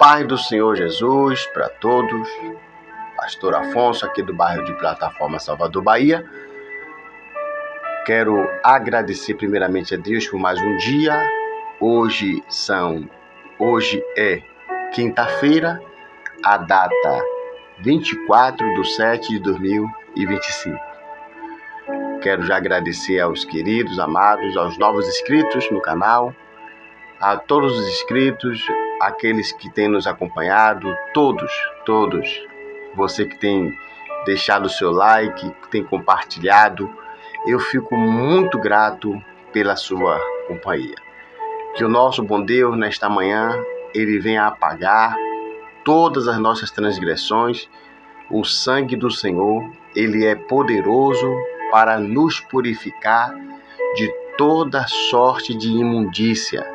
Paz do Senhor Jesus para todos. Pastor Afonso, aqui do bairro de Plataforma, Salvador, Bahia. Quero agradecer primeiramente a Deus por mais um dia. Hoje é quinta-feira, a data 24/7/2025. Quero já agradecer aos queridos, amados, aos novos inscritos no canal, a todos os inscritos, aqueles que têm nos acompanhado, todos, você que tem deixado o seu like, que tem compartilhado, eu fico muito grato pela sua companhia. Que o nosso bom Deus, nesta manhã, Ele venha apagar todas as nossas transgressões. O sangue do Senhor, Ele é poderoso para nos purificar de toda sorte de imundícia.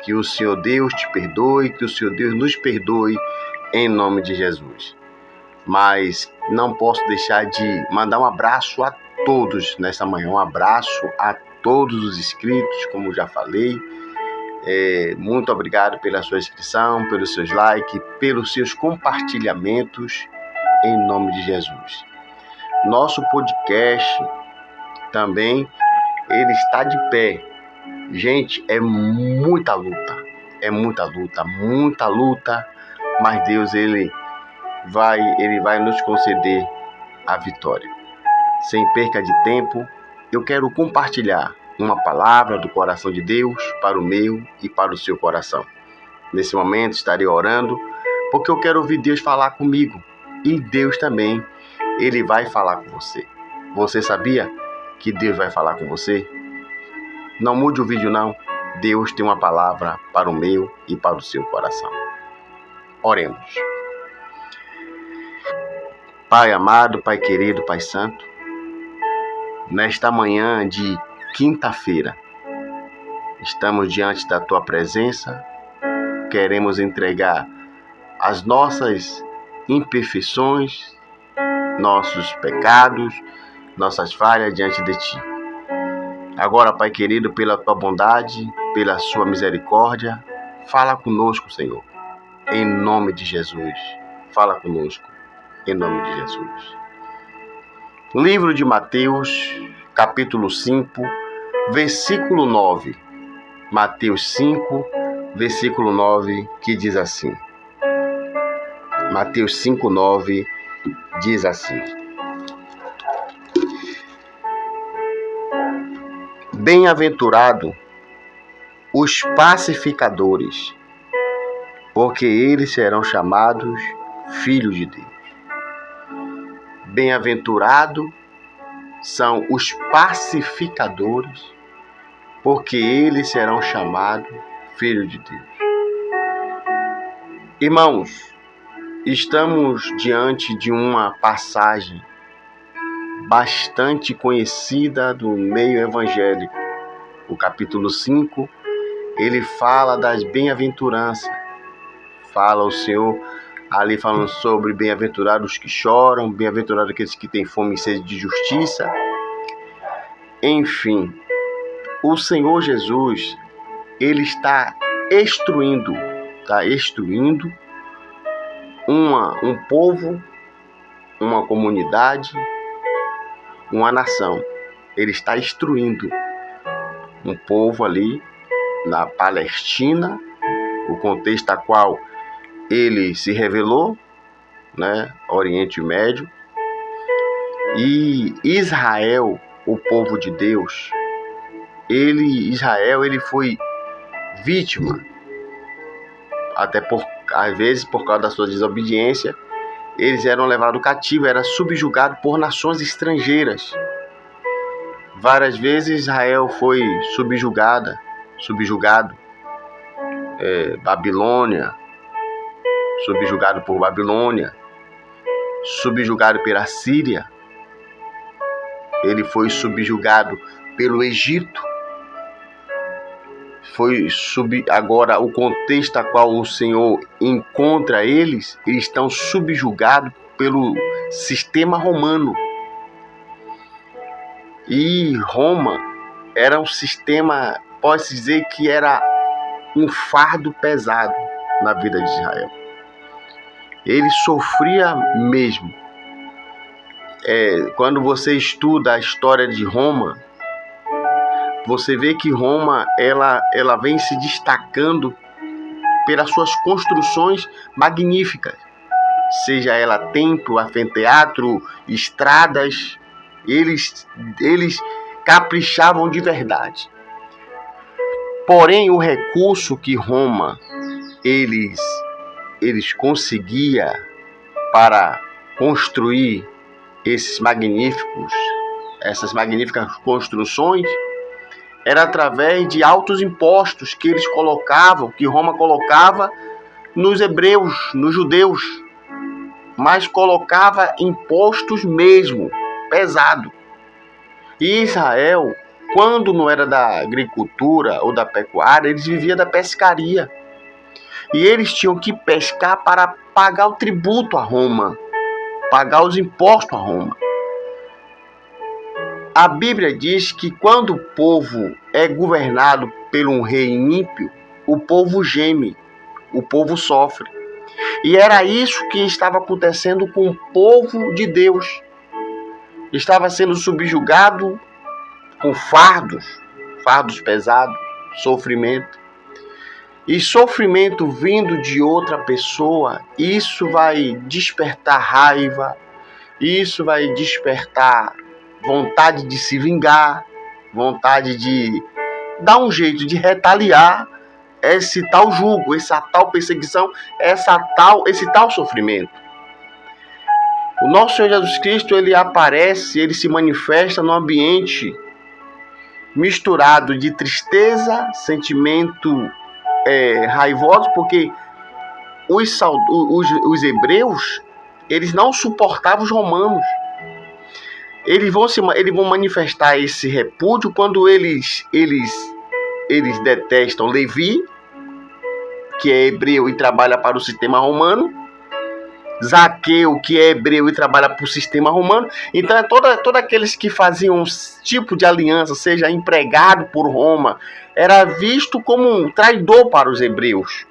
Que o Senhor Deus te perdoe, que o Senhor Deus nos perdoe, em nome de Jesus. Mas não posso deixar de mandar um abraço a todos nessa manhã, um abraço a todos os inscritos, como já falei. Muito obrigado pela sua inscrição, pelos seus likes, pelos seus compartilhamentos, em nome de Jesus. Nosso podcast também, ele está de pé. Gente, é muita luta, mas Deus, Ele vai nos conceder a vitória. Sem perca de tempo, eu quero compartilhar uma palavra do coração de Deus para o meu e para o seu coração. Nesse momento estarei orando, porque eu quero ouvir Deus falar comigo. E Deus também, Ele vai falar com você. Você sabia que Deus vai falar com você? Não mude o vídeo não. Deus tem uma palavra para o meu e para o seu coração. Oremos. Pai amado, Pai querido, Pai santo, nesta manhã de quinta-feira, estamos diante da Tua presença, queremos entregar as nossas imperfeições, nossos pecados, nossas falhas diante de Ti. Agora, Pai querido, pela Tua bondade, pela Sua misericórdia, fala conosco, Senhor, em nome de Jesus. Fala conosco, em nome de Jesus. Livro de Mateus, capítulo 5, versículo 9. Mateus 5, versículo 9, que diz assim. Mateus 5, 9, diz assim. Bem-aventurado os pacificadores, porque eles serão chamados filhos de Deus. Bem-aventurado são os pacificadores, porque eles serão chamados filhos de Deus. Irmãos, estamos diante de uma passagem bastante conhecida do meio evangélico. O capítulo 5, ele fala das bem-aventuranças. Fala o Senhor ali falando sobre bem-aventurados os que choram, bem-aventurados aqueles que têm fome e sede de justiça. Enfim, o Senhor Jesus, ele está instruindo um povo, uma comunidade, uma nação. Ele está instruindo um povo ali na Palestina, o contexto a qual ele se revelou, né, Oriente Médio, e Israel, o povo de Deus, Israel foi vítima, às vezes por causa da sua desobediência, eles eram levados cativo, era subjugado por nações estrangeiras. Várias vezes Israel foi subjugado, Babilônia, subjugado por Babilônia, subjugado pela Síria, ele foi subjugado pelo Egito, agora o contexto a qual o Senhor encontra eles estão subjugados pelo sistema romano. E Roma era um sistema, pode-se dizer que era um fardo pesado na vida de Israel. Ele sofria mesmo. Quando você estuda a história de Roma, você vê que Roma ela vem se destacando pelas suas construções magníficas, seja ela templo, anfiteatro, estradas. Eles caprichavam de verdade. Porém, o recurso que Roma eles conseguiam para construir essas magníficas construções era através de altos impostos que Roma colocava nos hebreus, nos judeus, mas colocava impostos mesmo, pesado. E Israel, quando não era da agricultura ou da pecuária, eles viviam da pescaria. E eles tinham que pescar para pagar o tributo a Roma, pagar os impostos a Roma. A Bíblia diz que quando o povo é governado por um rei ímpio, o povo geme, o povo sofre. E era isso que estava acontecendo com o povo de Deus. Estava sendo subjugado com fardos pesados, sofrimento. E sofrimento vindo de outra pessoa, isso vai despertar raiva, isso vai despertar vontade de se vingar, vontade de dar um jeito de retaliar esse tal jugo, essa tal perseguição, esse tal sofrimento. O nosso Senhor Jesus Cristo, ele aparece, ele se manifesta num ambiente misturado de tristeza, sentimento raivoso, porque os hebreus, eles não suportavam os romanos. Eles vão manifestar esse repúdio quando eles detestam Levi, que é hebreu e trabalha para o sistema romano, Zaqueu, que é hebreu e trabalha para o sistema romano. Então é todos aqueles que faziam um tipo de aliança, seja empregado por Roma, era visto como um traidor para os hebreus.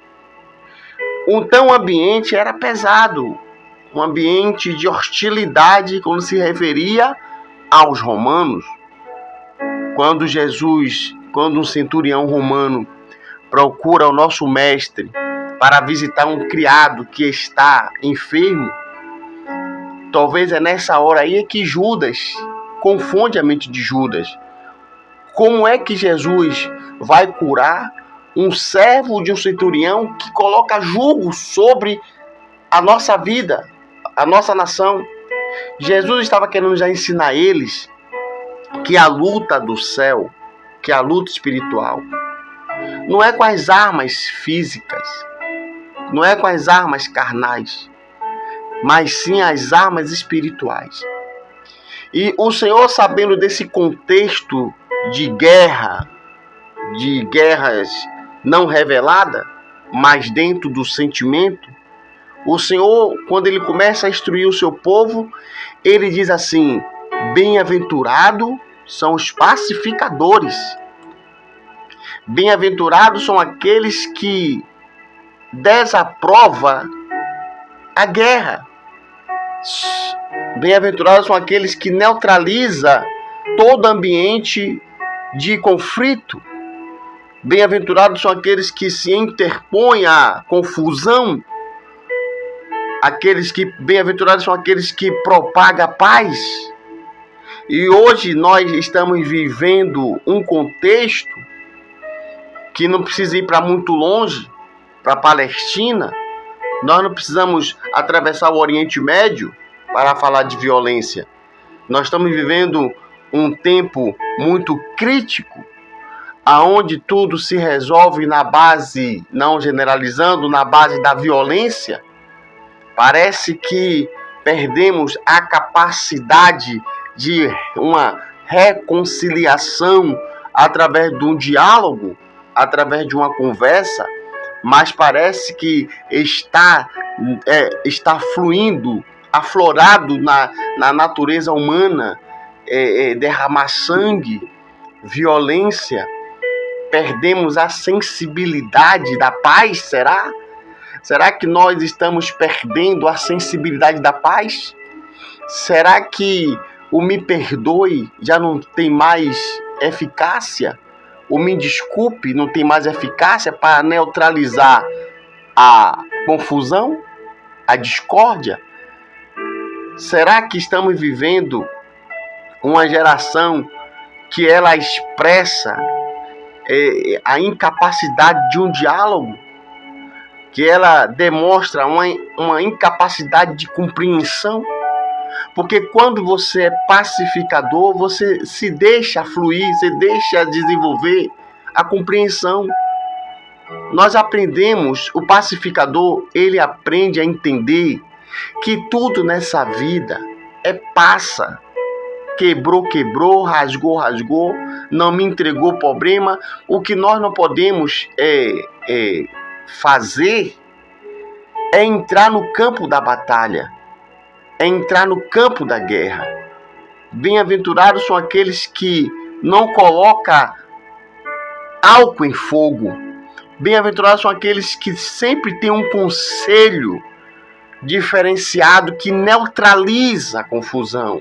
Então o ambiente era pesado, um ambiente de hostilidade quando se referia aos romanos. Quando um centurião romano procura o nosso mestre para visitar um criado que está enfermo, talvez é nessa hora aí que Judas confunde a mente de Judas. Como é que Jesus vai curar um servo de um centurião que coloca jugo sobre a nossa vida, a nossa nação? Jesus estava querendo já ensinar eles que a luta do céu, que a luta espiritual, não é com as armas físicas, não é com as armas carnais, mas sim as armas espirituais. E o Senhor, sabendo desse contexto de guerras não reveladas, mas dentro do sentimento, o Senhor, quando ele começa a instruir o seu povo, ele diz assim: bem-aventurados são os pacificadores. Bem-aventurados são aqueles que desaprovam a guerra. Bem-aventurados são aqueles que neutralizam todo ambiente de conflito. Bem-aventurados são aqueles que se interpõem à confusão. Bem-aventurados são aqueles que propagam a paz. E hoje nós estamos vivendo um contexto que não precisa ir para muito longe, para a Palestina. Nós não precisamos atravessar o Oriente Médio para falar de violência. Nós estamos vivendo um tempo muito crítico, aonde tudo se resolve na base, não generalizando, na base da violência. Parece que perdemos a capacidade de uma reconciliação através de um diálogo, através de uma conversa, mas parece que está fluindo, aflorado na natureza humana, derramar sangue, violência. Perdemos a sensibilidade da paz, será? Será que nós estamos perdendo a sensibilidade da paz? Será que o me perdoe já não tem mais eficácia? O me desculpe não tem mais eficácia para neutralizar a confusão, a discórdia? Será que estamos vivendo uma geração que ela expressa a incapacidade de um diálogo? Que ela demonstra uma incapacidade de compreensão? Porque quando você é pacificador, você se deixa fluir, você deixa desenvolver a compreensão. Nós aprendemos, o pacificador, ele aprende a entender que tudo nessa vida passa. Quebrou, rasgou, não me entregou problema. O que nós não podemos fazer é entrar no campo da batalha, é entrar no campo da guerra. Bem-aventurados são aqueles que não colocam álcool em fogo. Bem-aventurados são aqueles que sempre têm um conselho diferenciado que neutraliza a confusão.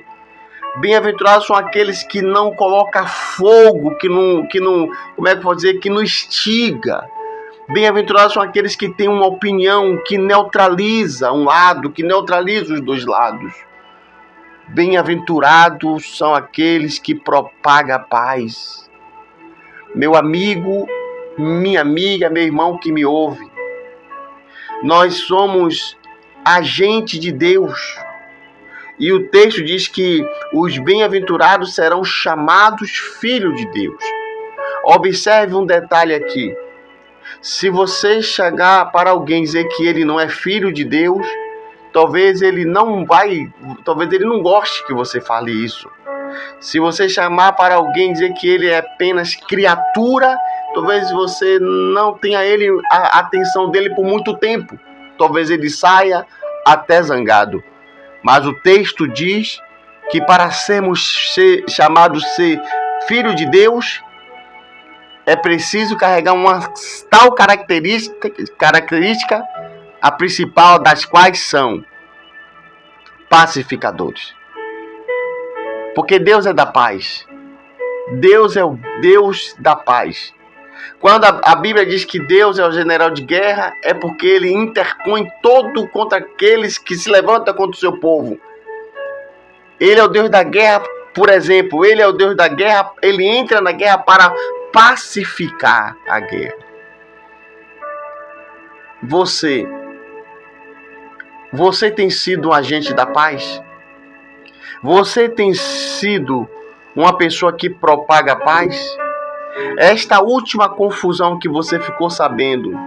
Bem-aventurados são aqueles que não colocam fogo, que não, como é que eu vou dizer, que não instiga. Bem-aventurados são aqueles que têm uma opinião que neutraliza um lado, que neutraliza os dois lados. Bem-aventurados são aqueles que propagam a paz. Meu amigo, minha amiga, meu irmão que me ouve, nós somos agentes de Deus. E o texto diz que os bem-aventurados serão chamados filhos de Deus. Observe um detalhe aqui. Se você chegar para alguém e dizer que ele não é filho de Deus, talvez ele não goste que você fale isso. Se você chamar para alguém e dizer que ele é apenas criatura, talvez você não tenha a atenção dele por muito tempo. Talvez ele saia até zangado. Mas o texto diz que para sermos chamados ser filho de Deus, é preciso carregar uma tal característica, a principal das quais são pacificadores. Porque Deus é da paz. Deus é o Deus da paz. Quando a Bíblia diz que Deus é o general de guerra, é porque ele interpõe todo contra aqueles que se levantam contra o seu povo. Ele é o Deus da guerra, por exemplo. Ele é o Deus da guerra, ele entra na guerra para pacificar a guerra. Você tem sido um agente da paz? Você tem sido uma pessoa que propaga a paz? Esta última confusão que você ficou sabendo,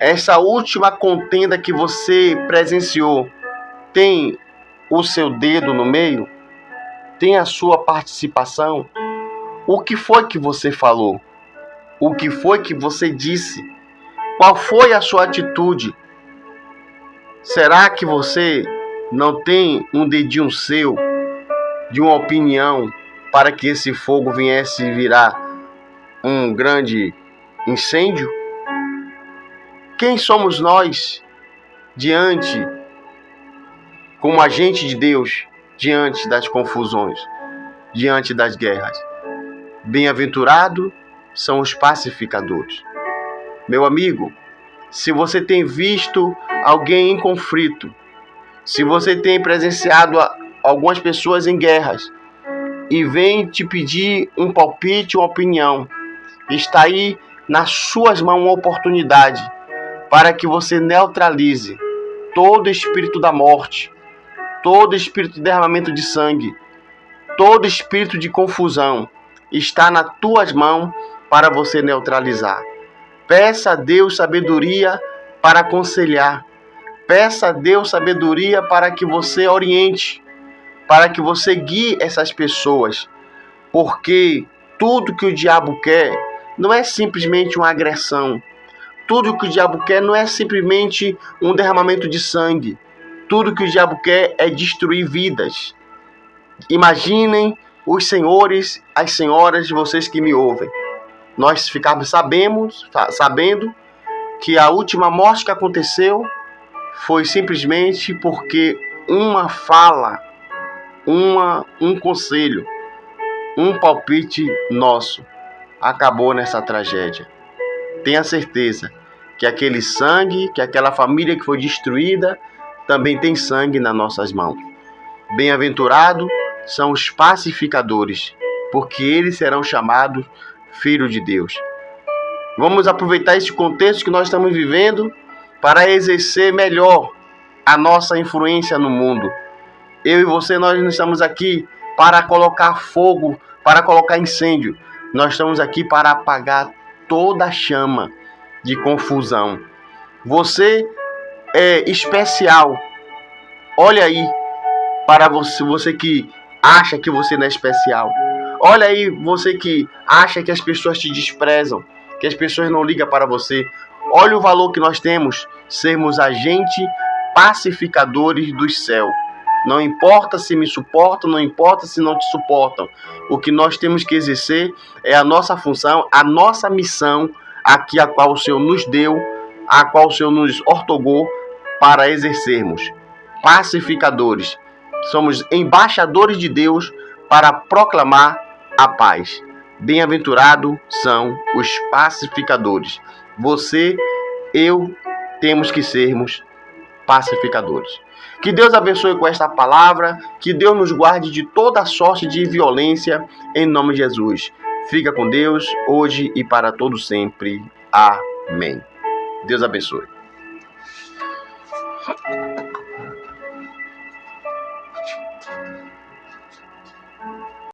essa última contenda que você presenciou, tem o seu dedo no meio? Tem a sua participação? O que foi que você falou? O que foi que você disse? Qual foi a sua atitude? Será que você não tem um dedinho seu, de uma opinião, para que esse fogo viesse virar um grande incêndio? Quem somos nós como agente de Deus, diante das confusões, diante das guerras? Bem-aventurados são os pacificadores. Meu amigo, se você tem visto alguém em conflito, se você tem presenciado algumas pessoas em guerras e vem te pedir um palpite, uma opinião, está aí nas suas mãos uma oportunidade para que você neutralize todo espírito da morte, todo espírito de derramamento de sangue, todo espírito de confusão. Está nas tuas mãos para você neutralizar. Peça a Deus sabedoria para aconselhar. Peça a Deus sabedoria para que você oriente, para que você guie essas pessoas. Porque tudo que o diabo quer não é simplesmente uma agressão. Tudo que o diabo quer não é simplesmente um derramamento de sangue. Tudo que o diabo quer é destruir vidas. Imaginem os senhores, as senhoras, vocês que me ouvem. Nós ficamos sabendo que a última morte que aconteceu foi simplesmente porque uma fala, um conselho, um palpite nosso acabou nessa tragédia. Tenha certeza que aquele sangue, que aquela família que foi destruída, também tem sangue nas nossas mãos. Bem-aventurados são os pacificadores, porque eles serão chamados filhos de Deus. Vamos aproveitar esse contexto que nós estamos vivendo para exercer melhor a nossa influência no mundo. Eu e você, nós não estamos aqui para colocar fogo, para colocar incêndio. Nós estamos aqui para apagar toda a chama de confusão. Você é especial. Olha aí para você que acha que você não é especial. Olha aí você que acha que as pessoas te desprezam, que as pessoas não ligam para você. Olha o valor que nós temos, sermos agentes pacificadores do céu. Não importa se me suportam, não importa se não te suportam. O que nós temos que exercer é a nossa função, a nossa missão, aqui a qual o Senhor nos deu, a qual o Senhor nos ortogou para exercermos. Pacificadores. Somos embaixadores de Deus para proclamar a paz. Bem-aventurados são os pacificadores. Você, eu, temos que sermos pacificadores. Que Deus abençoe com esta palavra, que Deus nos guarde de toda sorte de violência, em nome de Jesus. Fica com Deus, hoje e para todo sempre. Amém. Deus abençoe.